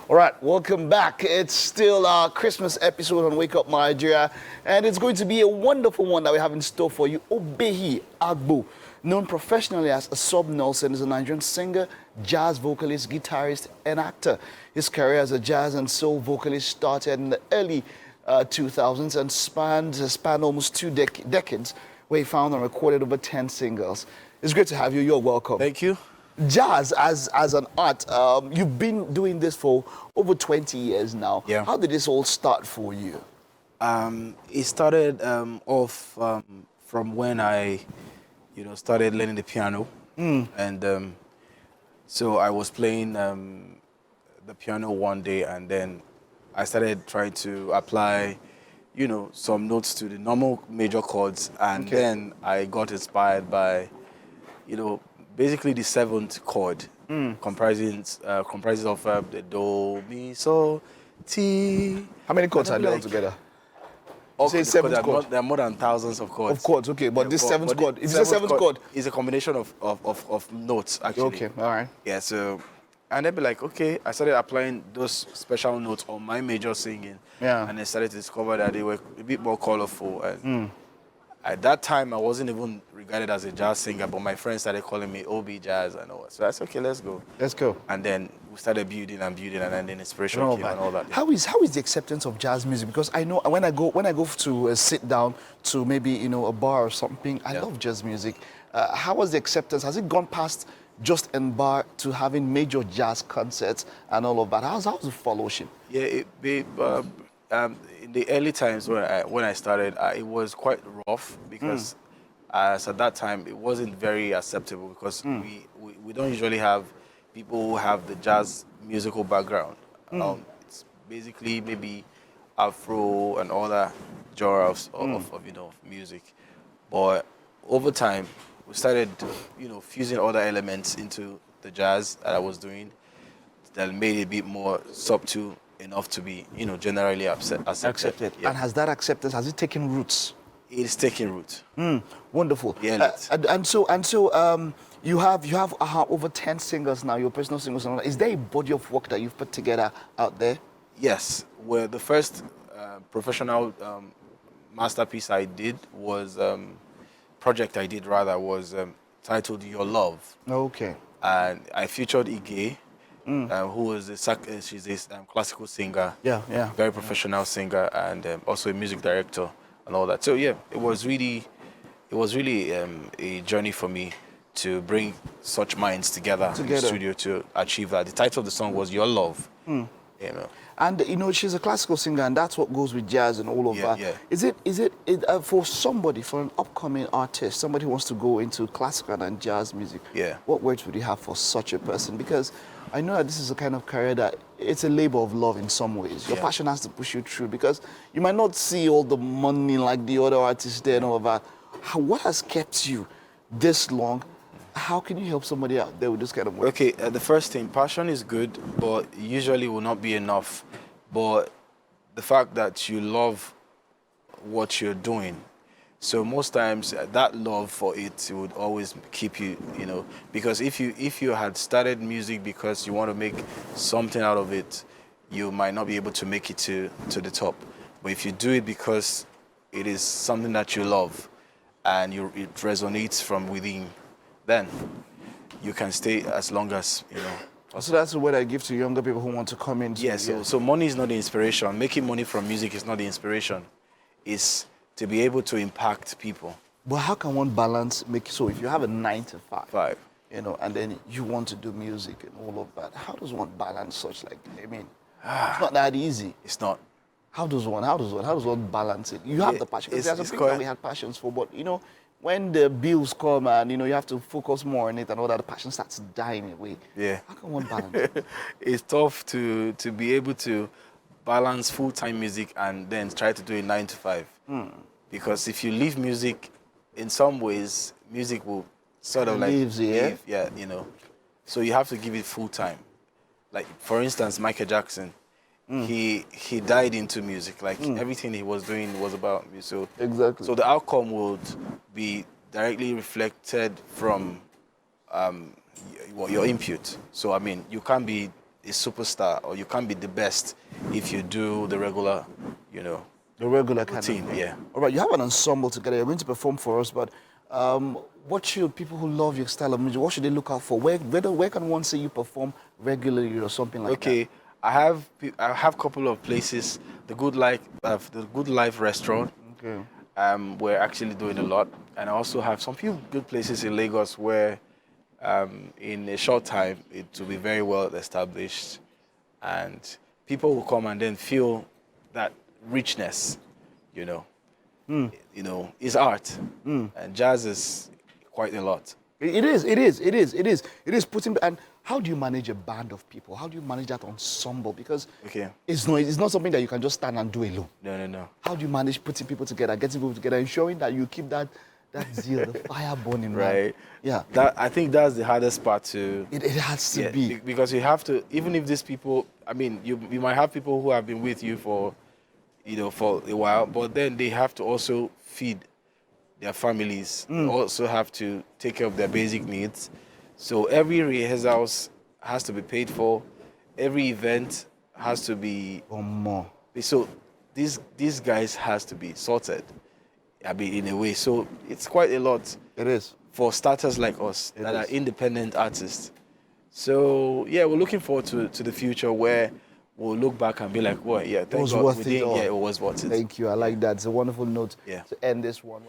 All right, welcome back. It's still our Christmas episode on Wake Up Nigeria, and it's going to be a wonderful one that we have in store for you. Obehi Agbo, known professionally as Asob Nelson, is a Nigerian singer, jazz vocalist, guitarist, and actor. His career as a jazz and soul vocalist started in the early 2000s and spanned almost two decades, where he found and recorded over 10 singles. It's great to have you. You're welcome. Thank you. Jazz as an art, you've been doing this for over 20 years now. Yeah. How did this all start for you? It started off from when I, started learning the piano, and so I was playing the piano one day, and then I started trying to apply, some notes to the normal major chords, and then I got inspired by, basically the seventh chord, comprises of the do, mi, so, ti. How many chords are there altogether? Okay, seventh chord. There are more than thousands of chords. Of chords, okay, but this seventh chord, is it a seventh chord? It's a combination of notes, actually. Okay, all right. Yeah, so, and they'd be like, okay, I started applying those special notes on my major singing. Yeah. And I started to discover that they were a bit more colorful. And at that time, I wasn't even regarded as a jazz singer, but my friends started calling me OB Jazz and all that. So that's okay, let's go. Let's go. And then we started building, and then inspiration came and all that. How is the acceptance of jazz music? Because I know when I go to sit down to maybe a bar or something, I love jazz music. How was the acceptance? Has it gone past just in bar to having major jazz concerts and all of that? How's the fellowship? Yeah, in the early times when I started, it was quite rough because as at that time it wasn't very acceptable because we don't usually have people who have the jazz musical background. It's basically maybe Afro and other genres of music. But over time, we started fusing other elements into the jazz that I was doing that made it a bit more subtle enough to be generally accepted. Yeah. And has that acceptance, has it taken roots? It is taking root. Wonderful. Yeah. And so you have over 10 singles now, your personal singles. Is there a body of work that you've put together out there? Yes. Well, the first professional masterpiece I did was project I did was titled Your Love. Okay. And I featured Ige, who is she's a classical singer. Yeah. Very professional singer, and also a music director and all that. So yeah, it was really a journey for me to bring such minds together in the studio to achieve that. The title of the song was Your Love. And she's a classical singer, and that's what goes with jazz and all of that. Yeah. Is it for somebody, for an upcoming artist, somebody who wants to go into classical and jazz music? Yeah. What words would you have for such a person? Because I know that this is a kind of career that it's a labor of love in some ways. Your passion has to push you through because you might not see all the money like the other artists there and all of that. What has kept you this long? How can you help somebody out there with this kind of work? Okay, the first thing, passion is good, but usually will not be enough. But the fact that you love what you're doing, so most times that love for it would always keep you, because if you had started music because you want to make something out of it, you might not be able to make it to the top. But if you do it because it is something that you love and it resonates from within, then you can stay as long as, So that's the word I give to younger people who want to come in. Yes, so money is not the inspiration. Making money from music is not the inspiration. It's to be able to impact people. But how can one balance, so if you have a 9 to 5, and then you want to do music and all of that, how does one balance such it's not that easy. It's not. How does one balance it? You have the passion. Because there's a thing that we had passions for, but when the bills come and you have to focus more on it and all that, the passion starts dying away. Yeah. How can one balance it? It's tough to be able to balance full-time music and then try to do it 9 to 5. Because if you leave music, in some ways, music will sort of leave. Yeah, So you have to give it full time. Like for instance, Michael Jackson. He died into music. Like everything he was doing was about music. So exactly. So the outcome would be directly reflected from your input. So I mean, you can't be a superstar or you can't be the best if you do the regular, you know, The regular kind routine. of thing. Yeah. All right, you have an ensemble together. You're going to perform for us, but what should people who love your style of music, what should they look out for? Where can one see you perform regularly or something like that? Okay, I have a couple of places. The Good Life restaurant. Okay. We're actually doing a lot, and I also have some few good places in Lagos where, in a short time, it will be very well established, and people will come and then feel that richness, you know. You know, it's art, and jazz is quite a lot. It is putting, and how do you manage a band of people? How do you manage that ensemble? Because Okay. it's not something that you can just stand and do alone. No. How do you manage putting people together, getting people together, ensuring that you keep that zeal, the fire burning? Right. Yeah. I think that's the hardest part to. It has to be. Because you have to, even if these people, I mean, you might have people who have been with you for, you know, for a while, but then they have to also feed their families, also have to take care of their basic needs. So every rehearsals has to be paid for, every event has to be. Or more. So these guys has to be sorted, I mean, in a way. So it's quite a lot. It is. For starters like us that are independent artists. So yeah, we're looking forward to the future where we'll look back and be like, well, yeah, thank God we did. Yeah, it was worth it. Thank you. I like that. It's a wonderful note Yeah. to end this one.